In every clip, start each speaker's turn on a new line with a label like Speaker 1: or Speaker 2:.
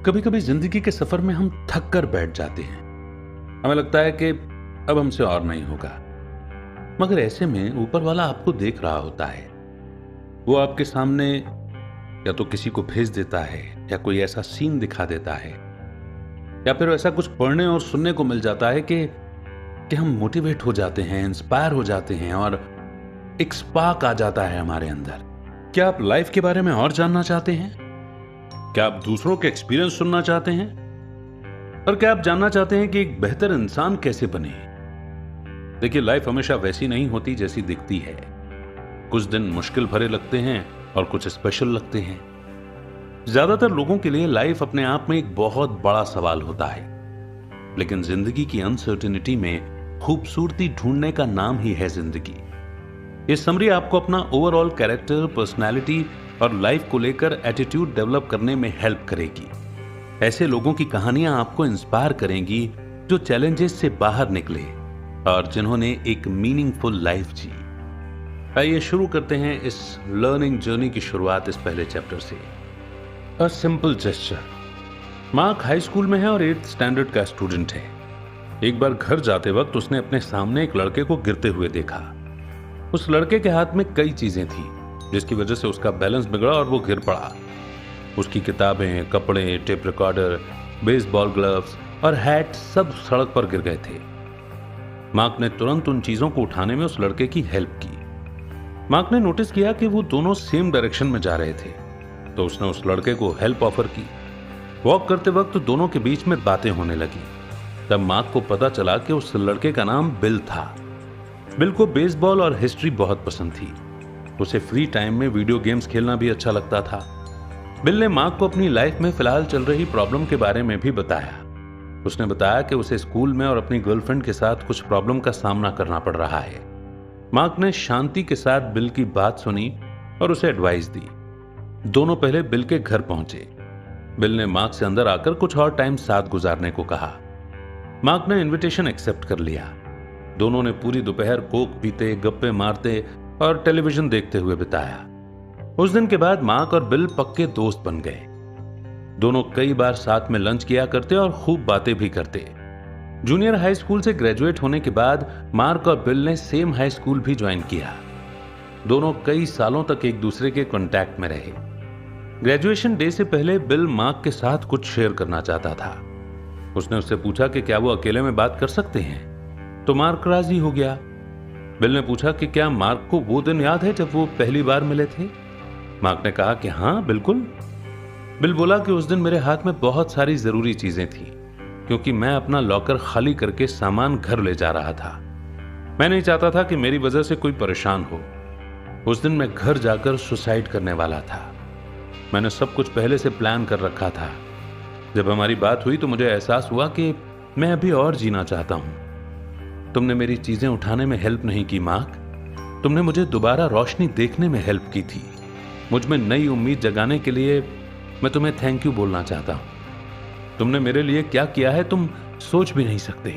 Speaker 1: कभी कभी जिंदगी के सफर में हम थक कर बैठ जाते हैं। हमें लगता है कि अब हमसे और नहीं होगा, मगर ऐसे में ऊपर वाला आपको देख रहा होता है। वो आपके सामने या तो किसी को भेज देता है, या कोई ऐसा सीन दिखा देता है, या फिर ऐसा कुछ पढ़ने और सुनने को मिल जाता है कि हम मोटिवेट हो जाते हैं, इंस्पायर हो जाते हैं और एक स्पार्क आ जाता है हमारे अंदर। क्या आप लाइफ के बारे में और जानना चाहते हैं? क्या आप दूसरों के एक्सपीरियंस सुनना चाहते हैं? और क्या आप जानना चाहते हैं कि एक बेहतर इंसान कैसे बने? देखिए, लाइफ हमेशा वैसी नहीं होती जैसी दिखती है। कुछ दिन मुश्किल भरे लगते हैं और कुछ स्पेशल लगते हैं। ज्यादातर लोगों के लिए लाइफ अपने आप में एक बहुत बड़ा सवाल होता है, लेकिन जिंदगी की अनसर्टेनिटी में खूबसूरती ढूंढने का नाम ही है जिंदगी। ये समरी आपको अपना ओवरऑल कैरेक्टर, पर्सनालिटी और लाइफ को लेकर एटीट्यूड डेवलप करने में हेल्प करेगी। ऐसे लोगों की कहानियां आपको इंस्पायर करेंगी जो चैलेंजेस से बाहर निकले और जिन्होंने एक मीनिंगफुल लाइफ जी। आइए शुरू करते हैं इस लर्निंग जर्नी की शुरुआत इस पहले चैप्टर से। A simple gesture. Mark high school में है और 8th स्टैंडर्ड का स्टूडेंट है। एक बार घर जाते वक्त उसने अपने सामने एक लड़के को गिरते हुए देखा। उस लड़के के हाथ में कई चीजें थी, जिसकी वजह से उसका बैलेंस बिगड़ा और वो गिर पड़ा। उसकी किताबें, कपड़े, टेप रिकॉर्डर, बेसबॉल ग्लव्स और हैट सब सड़क पर गिर गए थे। मार्क ने तुरंत उन चीजों को उठाने में उस लड़के की हेल्प की। मार्क ने नोटिस किया कि वो दोनों सेम डायरेक्शन में जा रहे थे, तो उसने उस लड़के को हेल्प ऑफर की। वॉक करते वक्त दोनों के बीच में बातें होने लगी। तब मार्क को पता चला कि उस लड़के का नाम बिल था। बिल को बेसबॉल और हिस्ट्री बहुत पसंद थी। उसे फ्री टाइम में वीडियो गेम्स खेलना भी अच्छा लगता था। बिल ने मार्क को अपनी लाइफ में फिलहाल चल रही प्रॉब्लम के बारे में भी बताया। उसने बताया कि उसे स्कूल में और अपनी गर्लफ्रेंड के साथ कुछ प्रॉब्लम का सामना करना पड़ रहा है। मार्क ने शांति के साथ बिल की बात सुनी और उसे एडवाइस दी। दोनों पहले बिल के घर पहुंचे। बिल ने मार्क से अंदर आकर कुछ और टाइम साथ गुजारने को कहा। मार्क ने इनविटेशन एक्सेप्ट कर लिया। दोनों ने पूरी दोपहर कोक पीते, गप्पे मारते और टेलीविजन देखते हुए बिताया। उस दिन के बाद मार्क और बिल पक्के दोस्त बन गए। दोनों कई बार साथ में लंच किया करते और खूब बातें भी करते। जूनियर हाई स्कूल से ग्रेजुएट होने के बाद मार्क और बिल ने सेम हाई स्कूल भी ज्वाइन किया। दोनों कई सालों तक एक दूसरे के कांटेक्ट में रहे। ग्रेजुएशन डे से पहले बिल मार्क के साथ कुछ शेयर करना चाहता था। उसने उससे पूछा कि क्या वो अकेले में बात कर सकते हैं, तो मार्क राजी हो गया। बिल ने पूछा कि क्या मार्क को वो दिन याद है जब वो पहली बार मिले थे। मार्क ने कहा कि हाँ बिल्कुल। बिल बोला कि उस दिन मेरे हाथ में बहुत सारी जरूरी चीजें थी, क्योंकि मैं अपना लॉकर खाली करके सामान घर ले जा रहा था। मैं नहीं चाहता था कि मेरी वजह से कोई परेशान हो। उस दिन मैं घर जाकर सुसाइड करने वाला था। मैंने सब कुछ पहले से प्लान कर रखा था। जब हमारी बात हुई तो मुझे एहसास हुआ कि मैं अभी और जीना चाहता हूं। तुमने मेरी चीजें उठाने में हेल्प नहीं की मार्क। तुमने मुझे दोबारा रोशनी देखने में हेल्प की थी। मुझ में नई उम्मीद जगाने के लिए मैं तुम्हें थैंक यू बोलना चाहता हूं। तुमने मेरे लिए क्या किया है तुम सोच भी नहीं सकते।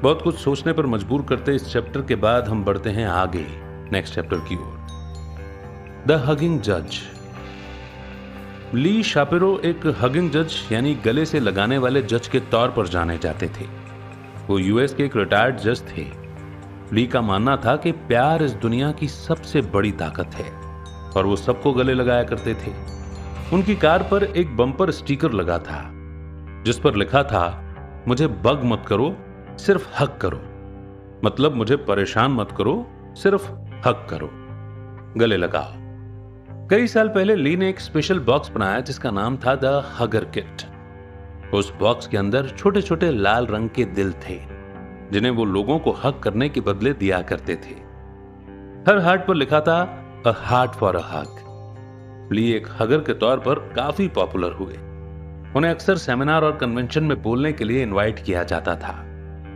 Speaker 1: बहुत कुछ सोचने पर मजबूर करते इस चैप्टर के बाद हम बढ़ते हैं आगे नेक्स्ट चैप्टर की ओर। द हगिंग जज। ली शापिरो एक हगिंग जज यानी गले से लगाने वाले जज के तौर पर जाने जाते थे। वो यूएस के एक रिटायर्ड जज थे। ली का मानना था कि प्यार इस दुनिया की सबसे बड़ी ताकत है और वो सबको गले लगाया करते थे। उनकी कार पर एक बम्पर स्टिकर लगा था जिस पर लिखा था, मुझे बग मत करो, सिर्फ हक करो। मतलब मुझे परेशान मत करो, सिर्फ हक करो, गले लगाओ। कई साल पहले ली ने एक स्पेशल बॉक्स बनाया जिसका नाम था द हगर किट। उस बॉक्स के अंदर छोटे छोटे लाल रंग के दिल थे जिन्हें वो लोगों को हक करने के बदले दिया करते थे। हर हार्ट पर लिखा था अ हार्ट फॉर अ हग। ली एक हगर के तौर पर काफी पॉपुलर हुए। उन्हें अक्सर सेमिनार और कन्वेंशन में बोलने के लिए इनवाइट किया जाता था।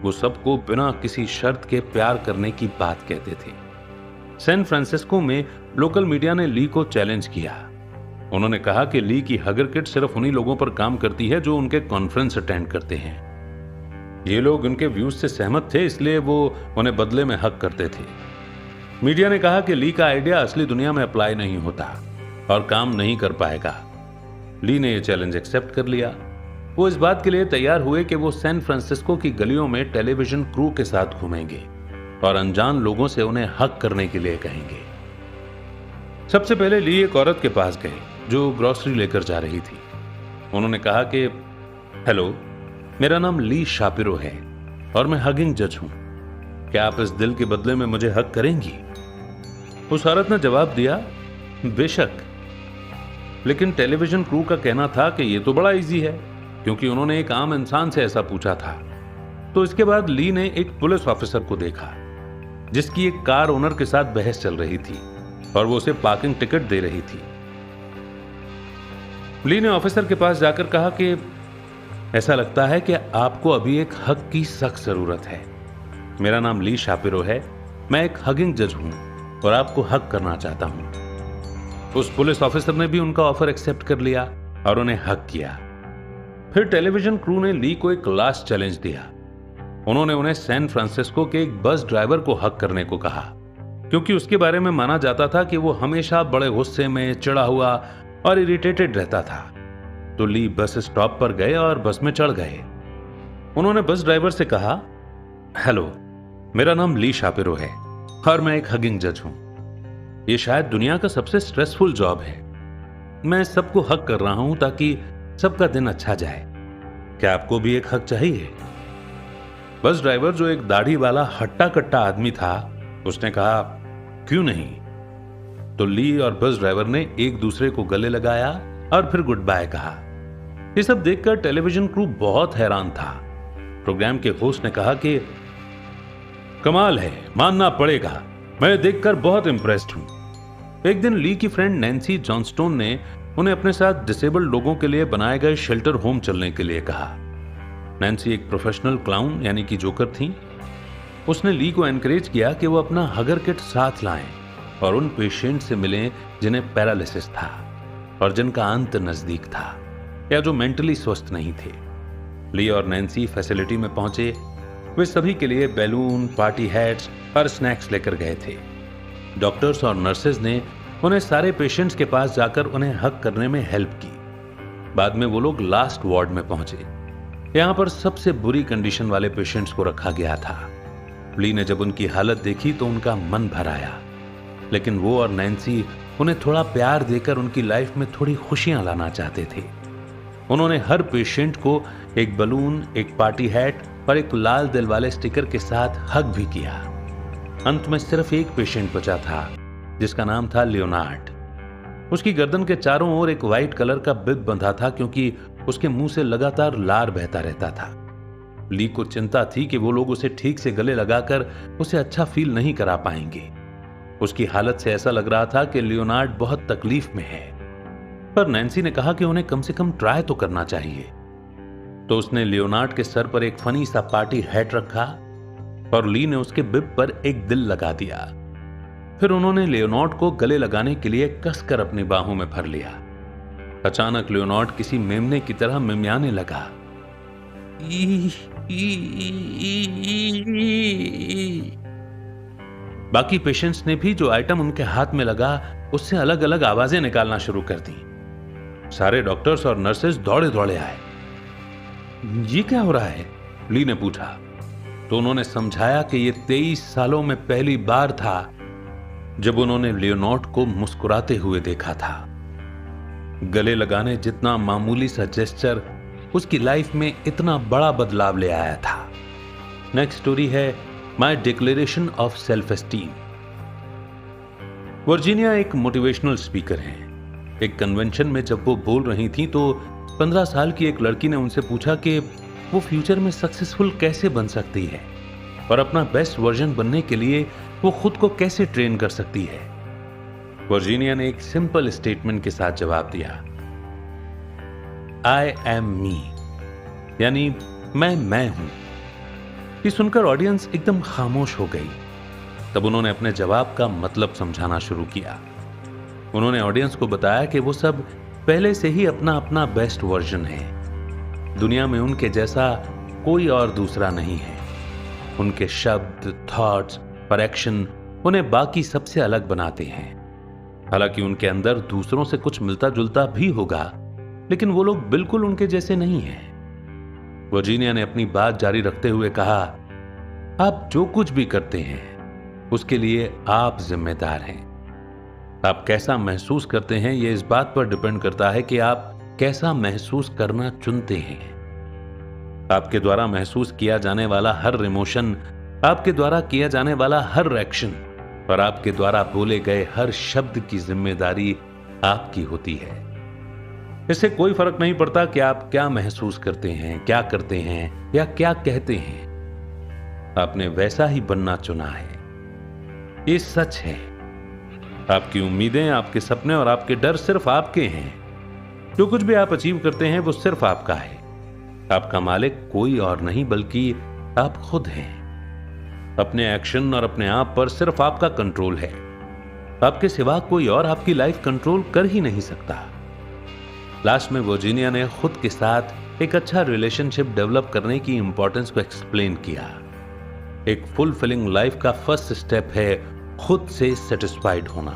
Speaker 1: वो सबको बिना किसी शर्त के प्यार करने की बात कहते थे। सैन फ्रांसिस्को में लोकल मीडिया ने ली को चैलेंज किया। उन्होंने कहा कि ली की हगर किट सिर्फ उन्हीं लोगों पर काम करती है जो उनके कॉन्फ्रेंस अटेंड करते हैं। ये लोग उनके व्यूज से सहमत थे, इसलिए वो उन्हें बदले में हक करते थे। मीडिया ने कहा कि ली का आइडिया असली दुनिया में अप्लाई नहीं होता और काम नहीं कर पाएगा। ली ने यह चैलेंज एक्सेप्ट कर लिया। वो इस बात के लिए तैयार हुए कि वो सैन फ्रांसिस्को की गलियों में टेलीविजन क्रू के साथ घूमेंगे और अनजान लोगों से उन्हें हक करने के लिए कहेंगे। सबसे पहले ली एक औरत के पास गए जो ग्रोसरी लेकर जा रही थी। उन्होंने कहा कि हेलो, मेरा नाम ली शापिरो है और मैं हगिंग जज हूं। क्या आप इस दिल के बदले में मुझे हक करेंगी? उस औरत ने जवाब दिया, बेशक। लेकिन टेलीविजन क्रू का कहना था कि यह तो बड़ा इजी है, क्योंकि उन्होंने एक आम इंसान से ऐसा पूछा था। तो इसके बाद ली ने एक पुलिस ऑफिसर को देखा जिसकी एक कार ओनर के साथ बहस चल रही थी और वो उसे पार्किंग टिकट दे रही थी। ली ने ऑफिसर के पास जाकर कहा कि ऐसा लगता है कि आपको अभी एक हक की सख्त जरूरत है। मेरा नाम ली शापिरो है, मैं एक हगिंग जज हूं और आपको हक करना चाहता हूं। उस पुलिस ऑफिसर ने भी उनका ऑफर एक्सेप्ट कर लिया और उन्हें हक किया। फिर टेलीविजन क्रू ने ली को एक लास्ट चैलेंज दिया। उन्होंने उन्हें सैन फ्रांसिस्को के एक बस ड्राइवर को हक करने को कहा, क्योंकि उसके बारे में माना जाता था कि वो हमेशा बड़े गुस्से में, चिढ़ा हुआ और इरिटेटेड रहता था। तो ली बस स्टॉप पर गए और बस में चढ़ गए। उन्होंने बस ड्राइवर से कहा, हेलो, मेरा नाम ली शापिरो है और मैं एक हगिंग जज हूं। यह शायद दुनिया का सबसे स्ट्रेसफुल जॉब है। मैं सबको हक कर रहा हूं ताकि सबका दिन अच्छा जाए। क्या आपको भी एक हक चाहिए? बस ड्राइवर, जो एक दाढ़ी वाला हट्टा कट्टा आदमी था, उसने कहा, क्यों नहीं। तो ली और बस ड्राइवर ने एक दूसरे को गले लगाया और फिर गुड बाय कहा। ये सब देखकर टेलीविजन क्रू बहुत हैरान था। प्रोग्राम के होस्ट ने कहा कि कमाल है, मानना पड़ेगा, मैं देखकर बहुत इंप्रेस्ड हूं। एक दिन ली की फ्रेंड नैन्सी जॉनस्टोन ने उन्हें अपने साथ डिसेबल्ड लोगों के लिए बनाए गए शेल्टर होम चलने के लिए कहा। नैन्सी एक प्रोफेशनल क्लाउन यानी कि जोकर थी। उसने ली को एनकरेज किया कि वो अपना हगर किट साथ लाएं और उन पेशेंट से मिलें जिन्हें पैरालिसिस था और जिनका अंत नजदीक था या जो मेंटली स्वस्थ नहीं थे। ली और नैन्सी फैसिलिटी में पहुंचे। वे सभी के लिए बैलून, पार्टी हैट्स और स्नैक्स लेकर गए थे। डॉक्टर्स और नर्सेज ने उन्हें सारे पेशेंट्स के पास जाकर उन्हें हक करने में हेल्प की। बाद में वो लोग लास्ट वार्ड में पहुंचे। यहां पर सबसे बुरी कंडीशन वाले पेशेंट्स को रखा गया था। ली ने जब उनकी हालत देखी तो उनका मन भर आया, लेकिन वो और नैन्सी उन्हें थोड़ा प्यार देकर उनकी लाइफ में थोड़ी खुशियां लाना चाहते थे। उन्होंने हर पेशेंट को एक बलून, एक पार्टी हैट और एक लाल दिल वाले स्टिकर के साथ हक भी किया। अंत में सिर्फ एक पेशेंट बचा था जिसका नाम था लियोनार्ड। उसकी गर्दन के चारों ओर एक व्हाइट कलर का बिब बंधा था क्योंकि उसके मुंह से लगातार लार बहता रहता था। ली को चिंता थी कि वो लोग उसे ठीक से गले लगाकर उसे अच्छा फील नहीं करा पाएंगे। उसकी हालत से ऐसा लग रहा था कि लियोनार्ड बहुत तकलीफ में है। पर नैन्सी ने कहा कि उन्हें कम से कम ट्राई तो करना चाहिए। तो उसने लियोनार्ड के सर पर एक फनी सा पार्टी हैट रखा और ली ने उसके बिब पर एक दिल लगा दिया। फिर उन्होंने लियोनार्ड को गले लगाने के लिए कसकर अपनी बाहों में भर लिया। अचानक लियोनार्ड किसी मेमने की तरह मिमियाने लगा। बाकी पेशेंट्स ने भी जो आइटम उनके हाथ में लगा उससे अलग अलग आवाजें निकालना शुरू कर दी। सारे डॉक्टर्स और नर्सेज दौड़े दौड़े आए। ये क्या हो रहा है? ली ने पूछा। तो उन्होंने समझाया कि ये 23 सालों में पहली बार था जब उन्होंने लियोनार्ड को मुस्कुराते हुए देखा था। गले लगाने जितना मामूली सा जेस्चर उसकी लाइफ में इतना बड़ा बदलाव ले आया था। नेक्स्ट स्टोरी है my declaration of self esteem. Virginia एक मोटिवेशनल स्पीकर हैं। एक कन्वेंशन में जब वो बोल रही थी तो 15 साल की एक लड़की ने उनसे पूछा कि वो फ्यूचर में सक्सेसफुल कैसे बन सकती है और अपना बेस्ट वर्जन बनने के लिए वो खुद को कैसे ट्रेन कर सकती है। वर्जीनिया ने एक सिंपल स्टेटमेंट के साथ जवाब दिया, आई एम मी, यानी मैं हूं। ये सुनकर ऑडियंस एकदम खामोश हो गई। तब उन्होंने अपने जवाब का मतलब समझाना शुरू किया। उन्होंने ऑडियंस को बताया कि वो सब पहले से ही अपना अपना बेस्ट वर्जन है। दुनिया में उनके जैसा कोई और दूसरा नहीं है। उनके शब्द, थॉट्स और एक्शन उन्हें बाकी सबसे अलग बनाते हैं। हालांकि उनके अंदर दूसरों से कुछ मिलता जुलता भी होगा, लेकिन वो लोग बिल्कुल उनके जैसे नहीं हैं। वर्जीनिया ने अपनी बात जारी रखते हुए कहा, आप जो कुछ भी करते हैं उसके लिए आप जिम्मेदार हैं। आप कैसा महसूस करते हैं यह इस बात पर डिपेंड करता है कि आप कैसा महसूस करना चुनते हैं। आपके द्वारा महसूस किया जाने वाला हर इमोशन, आपके द्वारा किया जाने वाला हर एक्शन और आपके द्वारा बोले गए हर शब्द की जिम्मेदारी आपकी होती है। इससे कोई फर्क नहीं पड़ता कि आप क्या महसूस करते हैं, क्या करते हैं या क्या कहते हैं। आपने वैसा ही बनना चुना है। ये सच है। आपकी उम्मीदें, आपके सपने और आपके डर सिर्फ आपके हैं। जो कुछ भी आप अचीव करते हैं वो सिर्फ आपका है। आपका मालिक कोई और नहीं बल्कि आप खुद हैं। अपने एक्शन और अपने आप पर सिर्फ आपका कंट्रोल है। आपके सिवा कोई और आपकी लाइफ कंट्रोल कर ही नहीं सकता। लास्ट में वर्जीनिया ने खुद के साथ एक अच्छा रिलेशनशिप डेवलप करने की इंपॉर्टेंस को एक्सप्लेन किया। एक फुलफिलिंग लाइफ का फर्स्ट स्टेप है खुद से सेटिस्फाइड होना।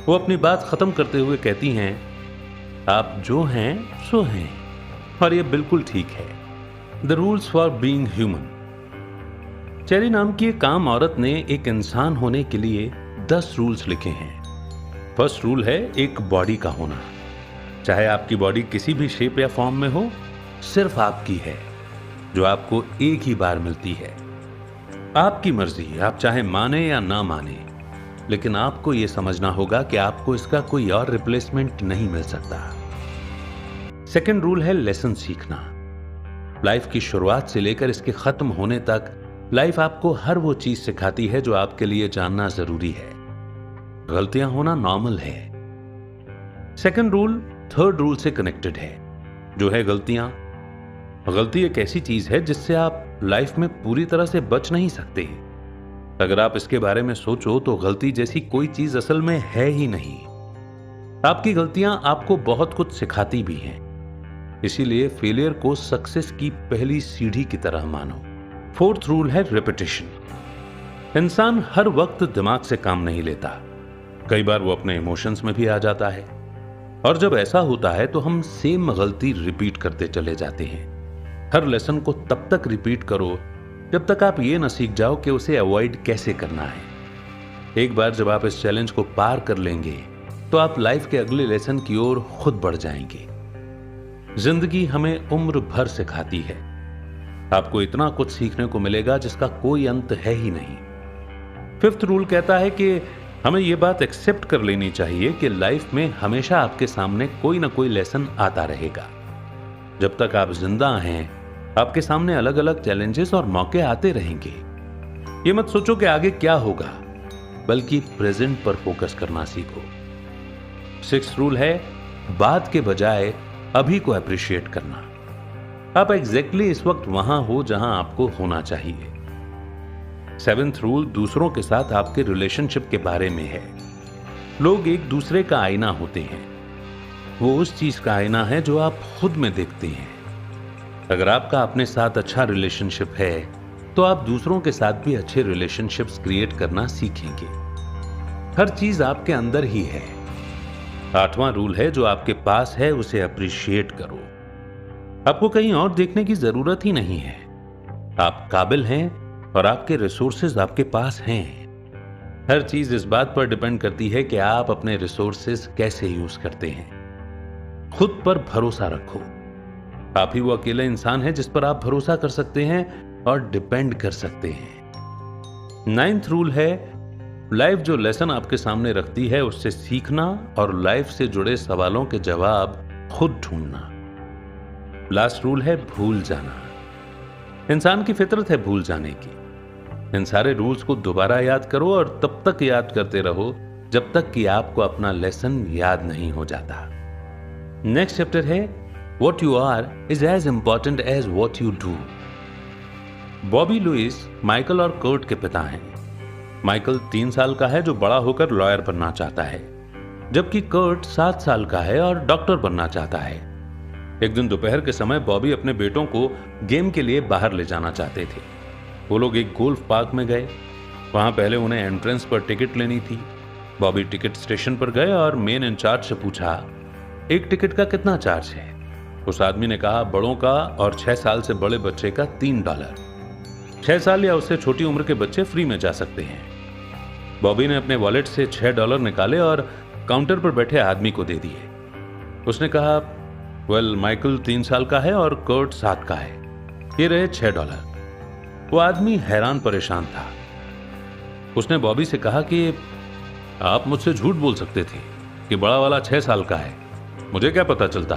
Speaker 1: वो अपनी बात खत्म करते हुए कहती हैं, आप जो हैं सो हैं और ये बिल्कुल ठीक है। The rules for being human. Cherry नाम की एक आम औरत ने एक इंसान होने के लिए 10 रूल्स लिखे हैं। फर्स्ट रूल है एक बॉडी का होना। चाहे आपकी बॉडी किसी भी शेप या फॉर्म में हो, सिर्फ आपकी है, जो आपको एक ही बार मिलती है। आपकी मर्जी, आप चाहे माने या ना माने, लेकिन आपको यह समझना होगा कि आपको इसका कोई और रिप्लेसमेंट नहीं मिल सकता। सेकंड रूल है लेसन सीखना। लाइफ की शुरुआत से लेकर इसके खत्म होने तक लाइफ आपको हर वो चीज सिखाती है जो आपके लिए जानना जरूरी है। गलतियां होना नॉर्मल है। सेकंड रूल थर्ड रूल से कनेक्टेड है, जो है गलतियां। गलती एक ऐसी चीज है जिससे आप लाइफ में पूरी तरह से बच नहीं सकते। अगर आप इसके बारे में सोचो तो गलती जैसी कोई चीज असल में है ही नहीं। आपकी गलतियां आपको बहुत कुछ सिखाती भी हैं। इसीलिए फेलियर को सक्सेस की पहली सीढ़ी की तरह मानो। फोर्थ रूल है रिपीटिशन। इंसान हर वक्त दिमाग से काम नहीं लेता। कई बार वो अपने इमोशंस में भी आ जाता है, और जब ऐसा होता है तो हम सेम गलती रिपीट करते चले जाते हैं। हर लेसन को तब तक रिपीट करो जब तक आप ये न सीख जाओ कि उसे अवॉइड कैसे करना है। एक बार जब आप इस चैलेंज को पार कर लेंगे तो आप लाइफ के अगले लेसन की ओर खुद बढ़ जाएंगे। जिंदगी हमें उम्र भर सिखाती है। आपको इतना कुछ सीखने को मिलेगा जिसका कोई अंत है ही नहीं। फिफ्थ रूल कहता है कि हमें यह बात एक्सेप्ट कर लेनी चाहिए कि लाइफ में हमेशा आपके सामने कोई ना कोई लेसन आता रहेगा। जब तक आप जिंदा हैं, आपके सामने अलग अलग चैलेंजेस और मौके आते रहेंगे। ये मत सोचो कि आगे क्या होगा, बल्कि प्रेजेंट पर फोकस करना सीखो। सिक्स्थ रूल है बात के बजाय अभी को अप्रिशिएट करना। आप एग्जैक्टली इस वक्त वहां हो जहां आपको होना चाहिए। सेवेंथ रूल दूसरों के साथ आपके रिलेशनशिप के बारे में है। लोग एक दूसरे का आईना होते हैं। वो उस चीज का आईना है जो आप खुद में देखते हैं। अगर आपका अपने साथ अच्छा रिलेशनशिप है तो आप दूसरों के साथ भी अच्छे रिलेशनशिप्स क्रिएट करना सीखेंगे। हर चीज आपके अंदर ही है। आठवां रूल है जो आपके पास है उसे अप्रिशिएट करो। आपको कहीं और देखने की जरूरत ही नहीं है। आप काबिल हैं और आपके रिसोर्सेज आपके पास हैं। हर चीज इस बात पर डिपेंड करती है कि आप अपने रिसोर्सेज कैसे यूज करते हैं। खुद पर भरोसा रखो। आप ही वो अकेला इंसान है जिस पर आप भरोसा कर सकते हैं और डिपेंड कर सकते हैं। नाइन्थ रूल है लाइफ जो लेसन आपके सामने रखती है उससे सीखना और लाइफ से जुड़े सवालों के जवाब खुद ढूंढना। लास्ट रूल है भूल जाना। इंसान की फितरत है भूल जाने की। इन सारे रूल्स को दोबारा याद करो और तब तक याद करते रहो जब तक कि आपको अपना लेसन याद नहीं हो जाता। नेक्स्ट चैप्टर है What you are is as important as what you do। Bobby Louis Michael और कर्ट के पिता हैं। माइकल 3 साल का है जो बड़ा होकर लॉयर बनना चाहता है, जबकि कर्ट 7 साल का है और डॉक्टर बनना चाहता है। एक दिन दोपहर के समय बॉबी अपने बेटों को गेम के लिए बाहर ले जाना चाहते थे। वो लोग एक गोल्फ पार्क में गए। वहां पहले उन्हें एंट्रेंस पर टिकट लेनी थी। बॉबी टिकट स्टेशन पर गए और मेन इंचार्ज से पूछा, एक टिकट का कितना चार्ज है? उस आदमी ने कहा, बड़ों का और 6 साल से बड़े बच्चे का $3। 6 साल या उससे छोटी उम्र के बच्चे फ्री में जा सकते हैं। बॉबी ने अपने वॉलेट से $6 निकाले और काउंटर पर बैठे आदमी को दे दिए। उसने कहा, वेल, माइकल 3 साल का है और कर्ट 7 का है। ये रहे $6। वो आदमी हैरान परेशान था। उसने बॉबी से कहा कि आप मुझसे झूठ बोल सकते थे कि बड़ा वाला 6 साल का है, मुझे क्या पता चलता?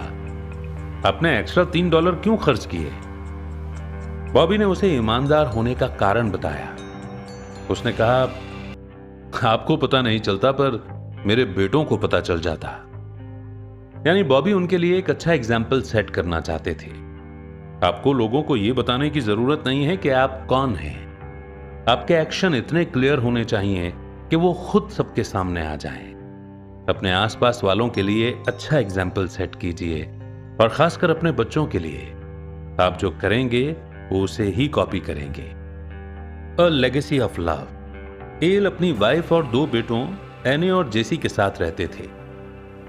Speaker 1: आपने एक्स्ट्रा $3 क्यों खर्च किए? बॉबी ने उसे ईमानदार होने का कारण बताया। उसने कहा, आपको पता नहीं चलता पर मेरे बेटों को पता चल जाता। यानी बॉबी उनके लिए एक अच्छा एग्जाम्पल सेट करना चाहते थे। आपको लोगों को यह बताने की जरूरत नहीं है कि आप कौन हैं। आपके एक्शन इतने क्लियर होने चाहिए कि वो खुद सबके सामने आ जाएं। अपने आसपास वालों के लिए अच्छा एग्जाम्पल सेट कीजिए और खासकर अपने बच्चों के लिए। आप जो करेंगे वो उसे ही कॉपी करेंगे। A legacy of love. L अपनी वाइफ और 2 बेटों एनी और जेसी के साथ रहते थे।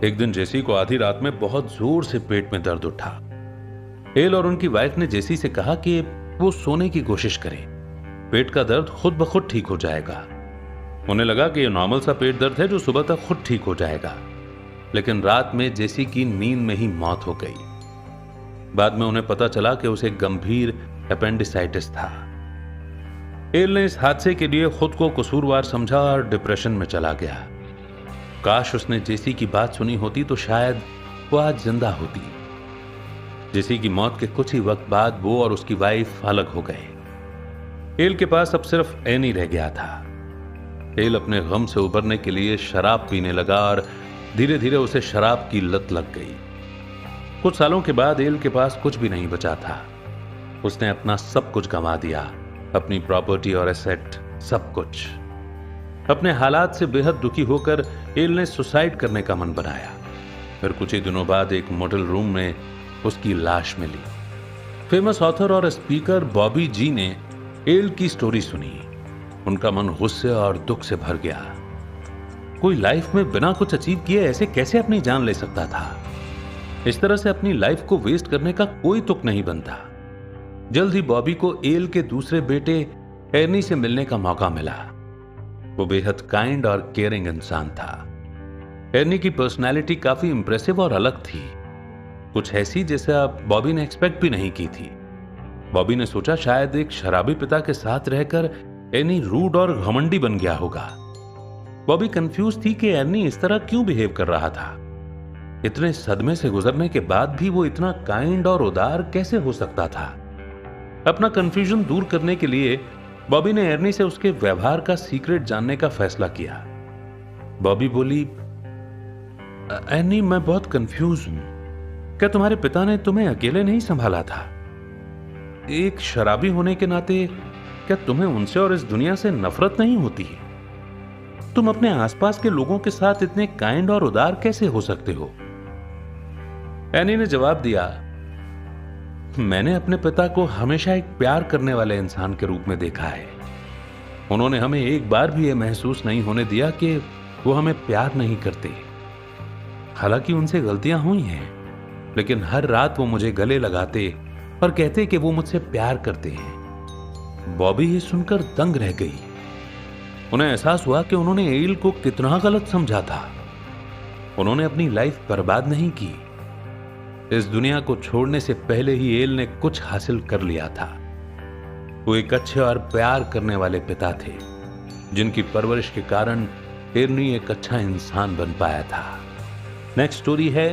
Speaker 1: एक दिन जेसी को आधी रात में बहुत जोर से पेट में दर्द उठा। एल और उनकी वाइफ ने जेसी से कहा कि वो सोने की कोशिश करे, पेट का दर्द खुद ब खुद ठीक हो जाएगा। उन्हें लगा कि यह नॉर्मल सा पेट दर्द है जो सुबह तक खुद ठीक हो जाएगा। लेकिन रात में जेसी की नींद में ही मौत हो गई। बाद में उन्हें पता चला कि उसे गंभीर एपेंडिसाइटिस था। एल ने इस हादसे के लिए खुद को कसूरवार समझा और डिप्रेशन में चला गया। काश उसने जेसी की बात सुनी होती तो शायद वो आज जिंदा होती। जेसी की मौत के कुछ ही वक्त बाद वो और उसकी वाइफ अलग हो गए। एल के पास अब सिर्फ एनी रह गया था। एल अपने गम से उबरने के लिए शराब पीने लगा और धीरे धीरे उसे शराब की लत लग गई। कुछ सालों के बाद एल के पास कुछ भी नहीं बचा था। उसने अपना सब कुछ गंवा दिया, अपनी प्रॉपर्टी और एसेट, सब कुछ। अपने हालात से बेहद दुखी होकर एल ने सुसाइड करने का मन बनाया। फिर कुछ ही दिनों बाद एक मोटेल रूम में उसकी लाश मिली। फेमस ऑथर और स्पीकर बॉबी जी ने एल की स्टोरी सुनी। उनका मन गुस्से और दुख से भर गया। कोई लाइफ में बिना कुछ अचीव किए ऐसे कैसे अपनी जान ले सकता था? इस तरह से अपनी लाइफ को वेस्ट करने का कोई तुक नहीं बनता। जल्द ही बॉबी को एल के दूसरे बेटे एर्नी से मिलने का मौका मिला। वो बेहद काइंड और केयरिंग इंसान था। एर्नी की पर्सनैलिटी काफी इंप्रेसिव और अलग थी, कुछ ऐसी जैसे आप बॉबी ने एक्सपेक्ट भी नहीं की थी। बॉबी ने सोचा शायद एक शराबी पिता के साथ रहकर एर्नी रूड और घमंडी बन गया होगा। बॉबी कंफ्यूज थी कि एर्नी इस तरह क्यों बिहेव कर रहा था। इतने सदमे से गुजरने के बाद भी वो इतना काइंड और उदार कैसे हो सकता था? अपना कंफ्यूजन दूर करने के लिए बॉबी ने एर्नी से उसके व्यवहार का सीक्रेट जानने का फैसला किया। बॉबी बोली, एर्नी, मैं बहुत कंफ्यूज हूं। क्या तुम्हारे पिता ने तुम्हें अकेले नहीं संभाला था? एक शराबी होने के नाते क्या तुम्हें उनसे और इस दुनिया से नफरत नहीं होती? तुम अपने आसपास के लोगों के साथ इतने काइंड और उदार कैसे हो सकते हो? एनी ने जवाब दिया, मैंने अपने पिता को हमेशा एक प्यार करने वाले इंसान के रूप में देखा है। उन्होंने हमें एक बार भी यह महसूस नहीं होने दिया कि वो हमें प्यार नहीं करते। हालांकि उनसे गलतियां हुई हैं, लेकिन हर रात वो मुझे गले लगाते और कहते कि वो मुझसे प्यार करते हैं। बॉबी ये सुनकर दंग रह गई। उन्हें एहसास हुआ कि उन्होंने एल को कितना गलत समझा था। उन्होंने अपनी लाइफ बर्बाद नहीं की। इस दुनिया को छोड़ने से पहले ही एल ने कुछ हासिल कर लिया था। वो एक अच्छे और प्यार करने वाले पिता थे, जिनकी परवरिश के कारण एर्नी एक अच्छा इंसान बन पाया था। नेक्स्ट स्टोरी है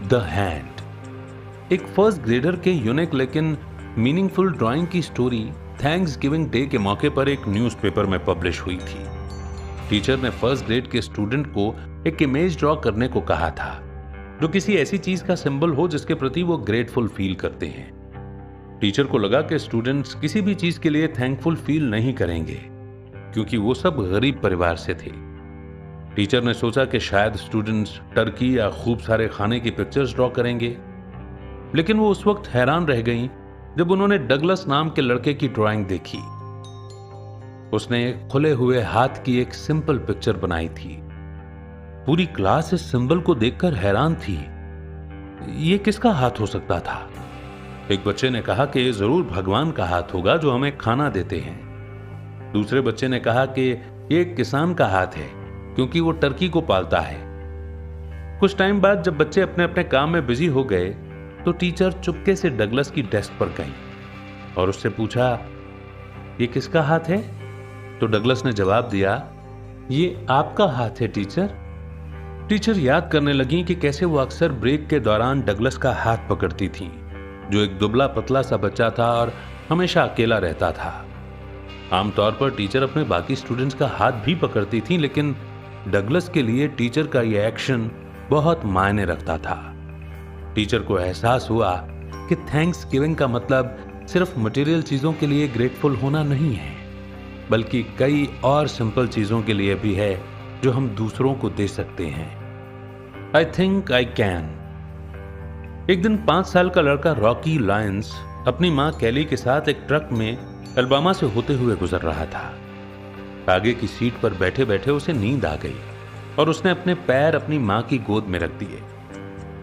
Speaker 1: द हैंड। एक फर्स्ट ग्रेडर के यूनिक लेकिन मीनिंगफुल ड्राइंग की स्टोरी थैंक्स गिविंग डे के मौके पर एक न्यूज़पेपर में पब्लिश हुई थी। टीचर ने फर्स्ट ग्रेड के स्टूडेंट को एक इमेज ड्रॉ करने को कहा था, जो किसी ऐसी चीज का सिंबल हो जिसके प्रति वो ग्रेटफुल फील करते हैं। टीचर को लगा कि स्टूडेंट्स किसी भी चीज के लिए थैंकफुल फील नहीं करेंगे, क्योंकि वो सब गरीब परिवार से थे। टीचर ने सोचा कि शायद स्टूडेंट्स टर्की या खूब सारे खाने की पिक्चर्स ड्रॉ करेंगे, लेकिन वो उस वक्त हैरान रह गईं जब उन्होंने डगलस नाम के लड़के की ड्राइंग देखी। उसने एक खुले हुए हाथ की एक सिंपल पिक्चर बनाई थी। पूरी क्लास इस सिंबल को देखकर हैरान थी। ये किसका हाथ हो सकता था? एक बच्चे ने कहा कि ये जरूर भगवान का हाथ होगा जो हमें खाना देते हैं। दूसरे बच्चे ने कहा कि ये एक किसान का हाथ है क्योंकि वो टर्की को पालता है। कुछ टाइम बाद जब बच्चे अपने अपने काम में बिजी हो गए तो टीचर चुपके से डगलस की डेस्क पर गई और उससे पूछा, ये किसका हाथ है? तो डगलस ने जवाब दिया, ये आपका हाथ है टीचर। टीचर याद करने लगी कि कैसे वो अक्सर ब्रेक के दौरान डगलस का हाथ पकड़ती थीं, जो एक दुबला पतला सा बच्चा था और हमेशा अकेला रहता था। आमतौर पर टीचर अपने बाकी स्टूडेंट्स का हाथ भी पकड़ती थीं, लेकिन डगलस के लिए टीचर का यह एक्शन बहुत मायने रखता था। टीचर को एहसास हुआ कि थैंक्स गिविंग का मतलब सिर्फ मटेरियल चीजों के लिए ग्रेटफुल होना नहीं है, बल्कि कई और सिंपल चीजों के लिए भी है जो हम दूसरों को दे सकते हैं। I think I can. एक दिन 5 साल का लड़का रॉकी लायंस अपनी मां कैली के साथ एक ट्रक में अल्बामा से होते हुए गुजर रहा था। आगे की सीट पर बैठे बैठे उसे नींद आ गई और उसने अपने पैर अपनी मां की गोद में रख दिए।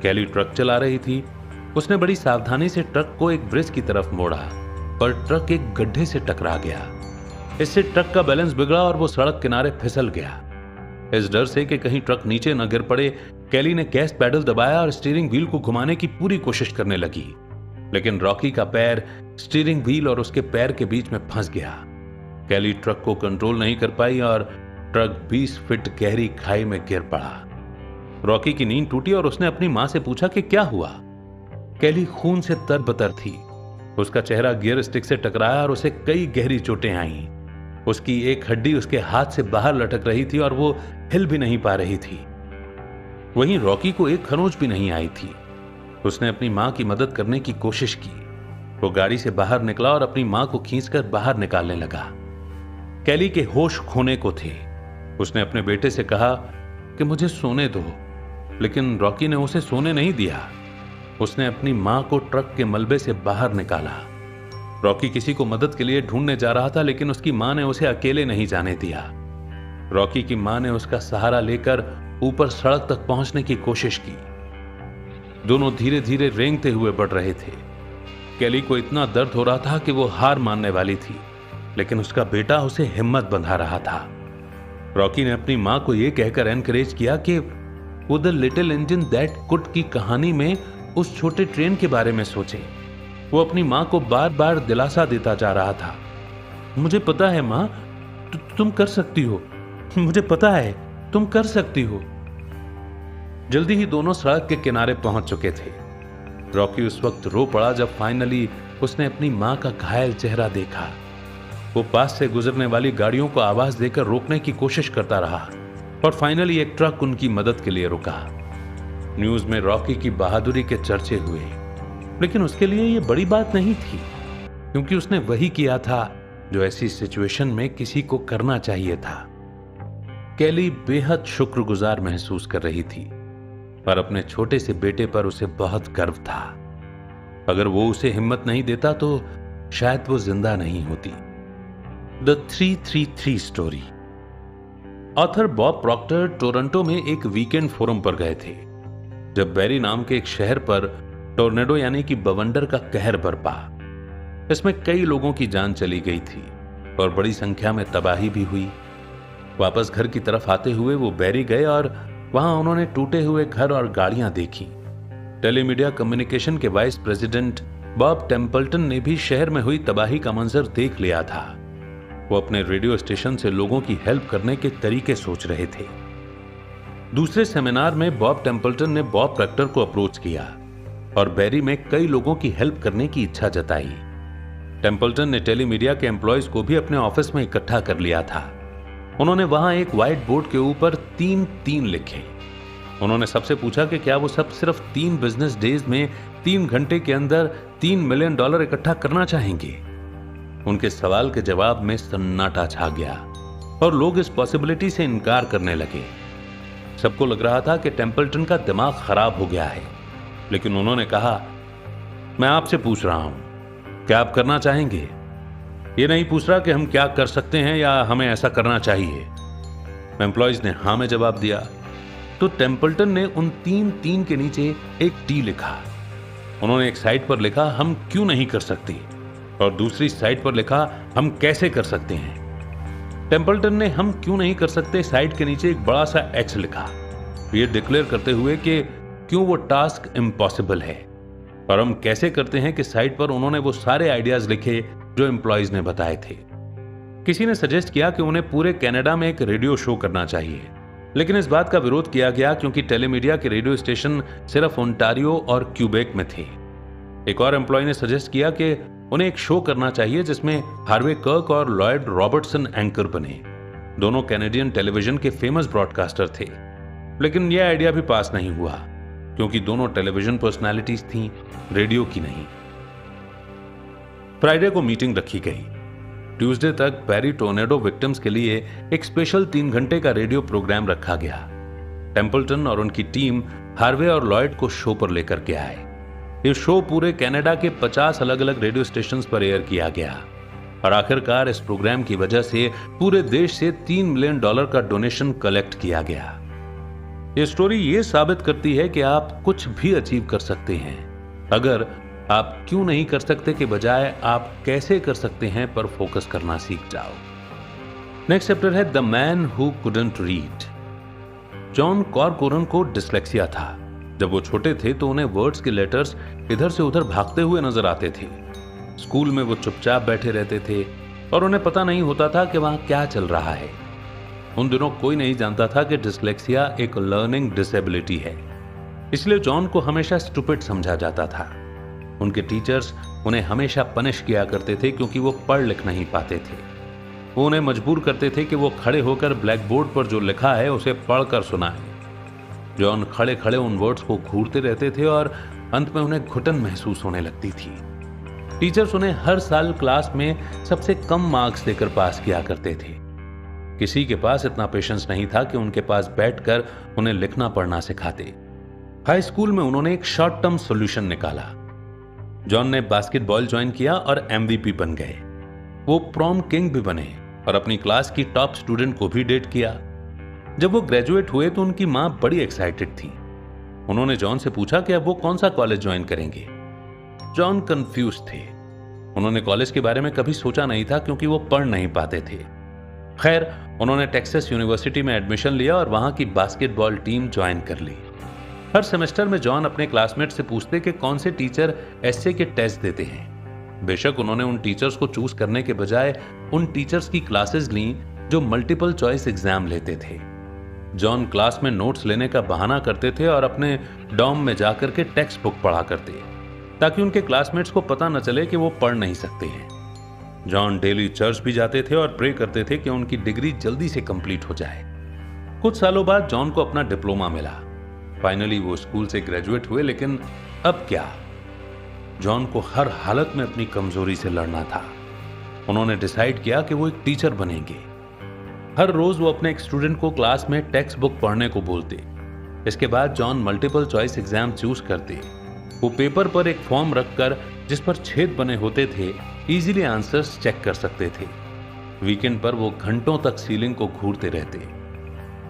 Speaker 1: कैली ट्रक चला रही थी। उसने बड़ी सावधानी से ट्रक को एक ब्रिज की तरफ मोड़ा, पर ट्रक एक गड्ढे से टकरा गया। इससे ट्रक का बैलेंस बिगड़ा और वो सड़क किनारे फिसल गया। इस डर से कि कहीं ट्रक नीचे न गिर पड़े, कैली ने गैस पैडल दबाया और स्टीयरिंग व्हील को घुमाने की पूरी कोशिश करने लगी, लेकिन रॉकी का पैर स्टीयरिंग व्हील और उसके पैर के बीच में फंस गया। कैली ट्रक को कंट्रोल नहीं कर पाई और ट्रक 20 फीट गहरी खाई में गिर पड़ा। रॉकी की नींद टूटी और उसने अपनी मां से पूछा कि क्या हुआ। कैली खून से तरबतर थी। उसका चेहरा गियर स्टिक से टकराया और उसे कई गहरी चोटें आईं। उसकी एक हड्डी उसके हाथ से बाहर लटक रही थी और वो हिल भी नहीं पा रही थी। वहीं रॉकी को एक खरोंच भी नहीं आई थी। उसने अपनी मां की मदद करने की कोशिश की। वो गाड़ी से बाहर निकला और अपनी मां को खींचकर बाहर निकालने लगा। कैली के होश खोने को थे। उसने अपने बेटे से कहा कि मुझे सोने दो, लेकिन रॉकी ने उसे सोने नहीं दिया। उसने अपनी मां को ट्रक के मलबे से बाहर निकाला। रॉकी किसी को मदद के लिए ढूंढने जा रहा था, लेकिन उसकी मां ने उसे अकेले नहीं जाने दिया। रॉकी की मां ने उसका सहारा लेकर ऊपर सड़क तक पहुंचने की कोशिश की। दोनों धीरे धीरे रेंगते हुए बढ़ रहे थे। कैली को इतना दर्द हो रहा था कि वो हार मानने वाली थी, लेकिन उसका बेटा उसे हिम्मत बंधा रहा था। रॉकी ने अपनी मां को यह कहकर एनकरेज किया कि वो the little engine that could की कहानी में उस छोटे ट्रेन के बारे में सोचे। वो अपनी मां को बार बार दिलासा देता जा रहा था। मुझे पता है मां, तुम कर सकती हो। मुझे पता है तुम कर सकती हो। जल्दी ही दोनों सड़क के किनारे पहुंच चुके थे। रॉकी उस वक्त रो पड़ा जब फाइनली उसने अपनी मां का घायल चेहरा देखा। वो पास से गुजरने वाली गाड़ियों को आवाज देकर रोकने की कोशिश करता रहा और फाइनली एक ट्रक उनकी मदद के लिए रुका। न्यूज में रॉकी की बहादुरी के चर्चे हुए, लेकिन उसके लिए यह बड़ी बात नहीं थी, क्योंकि उसने वही किया था जो ऐसी सिचुएशन में किसी को करना चाहिए था। कैली बेहद शुक्रगुजार महसूस कर रही थी और अपने छोटे से बेटे पर उसे बहुत गर्व था। अगर वो उसे हिम्मत नहीं देता तो शायद वो जिंदा नहीं होती। The 333 story. Author Bob Procter Toronto में एक वीकेंड फोरम पर गए थे जब बैरी नाम के एक शहर पर टोर्नेडो यानी कि बवंडर का कहर बरपा। इसमें कई लोगों की जान चली गई थी और बड़ी संख्या में तबाही भी हुई। वापस घर की तरफ आते हुए वो बैरी गए और वहां उन्होंने टूटे हुए घर और गाड़ियां देखी। टेलीमीडिया कम्युनिकेशन के वाइस प्रेसिडेंट बॉब टेम्पल्टन ने भी शहर में हुई तबाही का मंजर देख लिया था। वो अपने रेडियो स्टेशन से लोगों की हेल्प करने के तरीके सोच रहे थे। दूसरे सेमिनार में बॉब टेम्पल्टन ने बॉब प्रॉक्टर को अप्रोच किया और बैरी में कई लोगों की हेल्प करने की इच्छा जताई। टेम्पल्टन ने टेलीमीडिया के एम्प्लॉयज को भी अपने ऑफिस में इकट्ठा कर लिया था। उन्होंने वहां एक व्हाइट बोर्ड के ऊपर 3-3 लिखे। उन्होंने सबसे पूछा कि क्या वो सब सिर्फ 3 बिजनेस डेज में 3 घंटे के अंदर $3 मिलियन इकट्ठा करना चाहेंगे। उनके सवाल के जवाब में सन्नाटा छा गया और लोग इस पॉसिबिलिटी से इनकार करने लगे। सबको लग रहा था कि टेम्पल्टन का दिमाग खराब हो गया है, लेकिन उन्होंने कहा, मैं आपसे पूछ रहा हूं, क्या आप करना चाहेंगे? ये नहीं पूछ रहा कि हम क्या कर सकते हैं या हमें ऐसा करना चाहिए। एम्प्लॉयज ने हां में जवाब दिया। तो टेम्पल्टन ने उन तीन तीन के नीचे एक टी लिखा। उन्होंने एक साइड पर लिखा हम क्यों नहीं कर सकते और दूसरी साइड पर लिखा हम कैसे कर सकते हैं। टेम्पल्टन ने हम क्यों नहीं कर सकते साइड के नीचे एक बड़ा सा एक्स लिखा, ये डिक्लेयर करते हुए कि क्यों वो टास्क इम्पॉसिबल है, और हम कैसे करते हैं कि साइड पर उन्होंने वो सारे आइडियाज लिखे जो एम्प्लॉयज ने बताए थे। किसी ने सजेस्ट किया कि उन्हें पूरे कनाडा में एक रेडियो शो करना चाहिए, लेकिन इस बात का विरोध किया गया क्योंकि टेलीमीडिया के रेडियो स्टेशन सिर्फ ओंटारियो और क्यूबेक में थे। एक और एम्प्लॉय ने सजेस्ट किया कि उन्हें एक शो करना चाहिए जिसमें हार्वे कर्क और लॉयड रॉबर्टसन एंकर बने। दोनों कैनेडियन टेलीविजन के फेमस ब्रॉडकास्टर थे, लेकिन यह आइडिया भी पास नहीं हुआ क्योंकि दोनों टेलीविजन पर्सनालिटीज थीं, रेडियो की नहीं। फ्राइडे को मीटिंग रखी गई। ट्यूसडे तक पैरी टोर्नेडो विक्टिम्स के लिए एक स्पेशल 3 घंटे का रेडियो प्रोग्राम रखा गया। टेम्पल्टन और उनकी टीम हार्वे और लॉयड को शो पर लेकर के आए। ये शो पूरे कनाडा के 50 अलग अलग रेडियो स्टेशंस पर एयर किया गया और आखिरकार इस प्रोग्राम की वजह से पूरे देश से $3 मिलियन का डोनेशन कलेक्ट किया गया। ये स्टोरी ये साबित करती है कि आप कुछ भी अचीव कर सकते हैं अगर आप क्यों नहीं कर सकते के बजाय आप कैसे कर सकते हैं पर फोकस करना सीख जाओ। नेक्स्ट चैप्टर है the man who couldn't read. John Corcoran को डिस्लेक्सिया था। जब वो छोटे थे तो उन्हें वर्ड्स के लेटर्स इधर से उधर भागते हुए नजर आते थे। स्कूल में वो चुपचाप बैठे रहते थे और उन्हें पता नहीं होता था कि वहां क्या चल रहा है। उन दिनों कोई नहीं जानता था कि डिस्लेक्सिया एक लर्निंग डिसेबिलिटी है, इसलिए जॉन को हमेशा स्टूपिड समझा जाता था। उनके टीचर्स उन्हें हमेशा पनिश किया करते थे क्योंकि वो पढ़ लिख नहीं पाते थे। वो उन्हें मजबूर करते थे कि वो खड़े होकर ब्लैक बोर्ड पर जो लिखा है उसे पढ़कर सुनाए। जॉन खड़े खड़े उन वर्ड्स को घूरते रहते थे और अंत में उन्हें घुटन महसूस होने लगती थी। टीचर्स उन्हें हर साल क्लास में सबसे कम मार्क्स देकर पास किया करते थे। किसी के पास इतना पेशेंस नहीं था कि उनके पास बैठकर उन्हें लिखना पढ़ना सिखाते। हाई स्कूल में उन्होंने एक शॉर्ट टर्म सॉल्यूशन निकाला। जॉन ने बास्केटबॉल ज्वाइन किया और MVP बन गए। वो प्रॉम किंग भी बने और अपनी क्लास की टॉप स्टूडेंट को भी डेट किया। जब वो ग्रेजुएट हुए तो उनकी मां बड़ी एक्साइटेड थी। उन्होंने जॉन से पूछा कि अब वो कौन सा कॉलेज ज्वाइन करेंगे। जॉन कंफ्यूज थे। उन्होंने कॉलेज के बारे में कभी सोचा नहीं था क्योंकि वो पढ़ नहीं पाते थे। खैर, उन्होंने टेक्सास यूनिवर्सिटी में एडमिशन लिया और वहां की बास्केटबॉल टीम ज्वाइन कर ली। हर सेमेस्टर में जॉन अपने क्लासमेट से पूछते कि कौन से टीचर एसए के टेस्ट देते हैं। बेशक उन्होंने उन टीचर्स को चूज करने के बजाय उन टीचर्स की क्लासेस ली जो मल्टीपल चॉइस एग्जाम लेते थे। जॉन क्लास में नोट्स लेने का बहाना करते थे और अपने डॉर्म में जाकर के टेक्स्ट बुक पढ़ा करते ताकि उनके क्लासमेट्स को पता न चले कि वो पढ़ नहीं सकते हैं। जॉन डेली चर्च भी जाते थे और प्रे करते थे कि उनकी डिग्री जल्दी से कंप्लीट हो जाए। कुछ सालों बाद जॉन को अपना डिप्लोमा मिला। फाइनली वो स्कूल से ग्रेजुएट हुए, लेकिन अब क्या? जॉन को हर हालत में अपनी कमजोरी से लड़ना था। उन्होंने डिसाइड किया कि वो एक टीचर बनेंगे। हर रोज वो अपने एक स्टूडेंट को क्लास में टेक्स्ट बुक पढ़ने को बोलते। इसके बाद John multiple choice exam choose करते। वो पेपर पर एक फॉर्म रखकर जिस पर छेद बने होते थे इजीली आंसर्स चेक कर सकते थे। वीकेंड पर वो घंटों तक सीलिंग को घूरते रहते।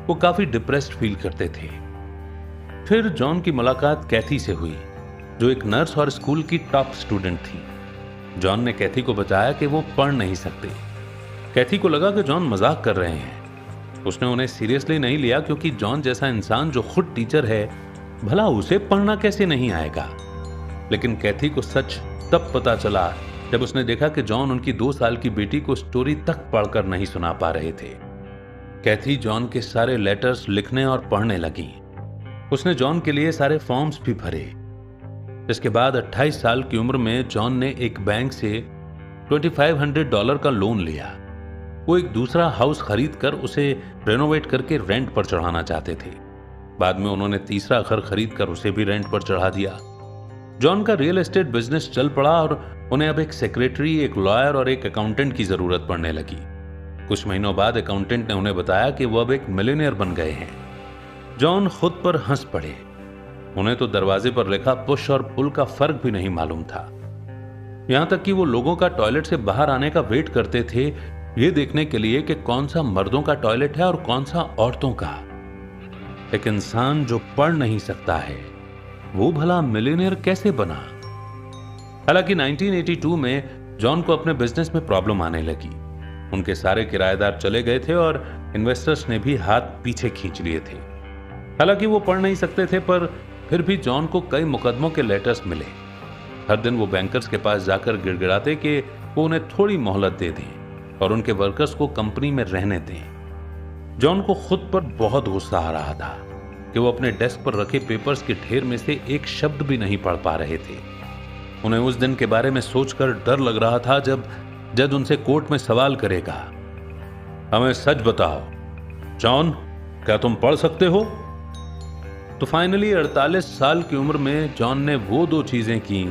Speaker 1: वो काफी डिप्रेस्ड फील करते थे। फिर जॉन की मुलाकात कैथी से हुई, जो एक नर्स और स्कूल की टॉप स्टूडेंट थी। जॉन ने कैथी को बताया कि वो पढ़ नहीं सकते। कैथी को लगा कि जॉन मजाक कर रहे हैं। उसने उन्हें सीरियसली नहीं लिया क्योंकि जॉन जैसा इंसान जो खुद टीचर है, भला उसे पढ़ना कैसे नहीं आएगा। लेकिन कैथी को सच तब पता चला जब उसने देखा कि जॉन उनकी 2 साल की बेटी को स्टोरी तक पढ़कर नहीं सुना पा रहे थे। कैथी जॉन के सारे लेटर्स लिखने और पढ़ने लगी। उसने जॉन के लिए सारे फॉर्म्स भी भरे। इसके बाद 28 साल की उम्र में जॉन ने एक बैंक से $2500 का लोन लिया। वो एक दूसरा हाउस खरीद कर उसे रेनोवेट करके रेंट पर चढ़ाना चाहते थे। बाद में उन्होंने तीसरा घर खरीद कर उसे भी रेंट पर चढ़ा दिया। जॉन का रियल एस्टेट बिजनेस चल पड़ा और उन्हें अब एक सेक्रेटरी, एक लॉयर और एक अकाउंटेंट की जरूरत पड़ने लगी। कुछ महीनों बाद अकाउंटेंट ने उन्हें बताया कि वो अब एक मिलियनेयर बन गए हैं। जॉन खुद पर हंस पड़े। उन्हें तो दरवाजे पर लिखा पुश और पुल का फर्क भी नहीं मालूम था। यहां तक कि वो लोगों का टॉयलेट से बाहर आने का वेट करते थे, ये देखने के लिए कि कौन सा मर्दों का टॉयलेट है और कौन सा औरतों का। एक इंसान जो पढ़ नहीं सकता है वो भला मिलियनेयर कैसे बना? हालांकि 1982 में जॉन को अपने बिजनेस में प्रॉब्लम आने लगी। उनके सारे किराएदार चले गए थे और इन्वेस्टर्स ने भी हाथ पीछे खींच लिए थे। हालांकि वो पढ़ नहीं सकते थे, पर फिर भी जॉन को कई मुकदमों के लेटर्स मिले। हर दिन वो बैंकर्स के पास जाकर गिड़गिड़ाते कि वो उन्हें थोड़ी मोहलत दे दें और उनके वर्कर्स को कंपनी में रहने दें। जॉन को खुद पर बहुत गुस्सा आ रहा था कि वो अपने डेस्क पर रखे पेपर्स के ढेर में से एक शब्द भी नहीं पढ़ पा रहे थे। उन्हें उस दिन के बारे में सोचकर डर लग रहा था जब जज उनसे कोर्ट में सवाल करेगा, हमें सच बताओ जॉन, क्या तुम पढ़ सकते हो? तो फाइनली 48 साल की उम्र में जॉन ने वो दो चीजें की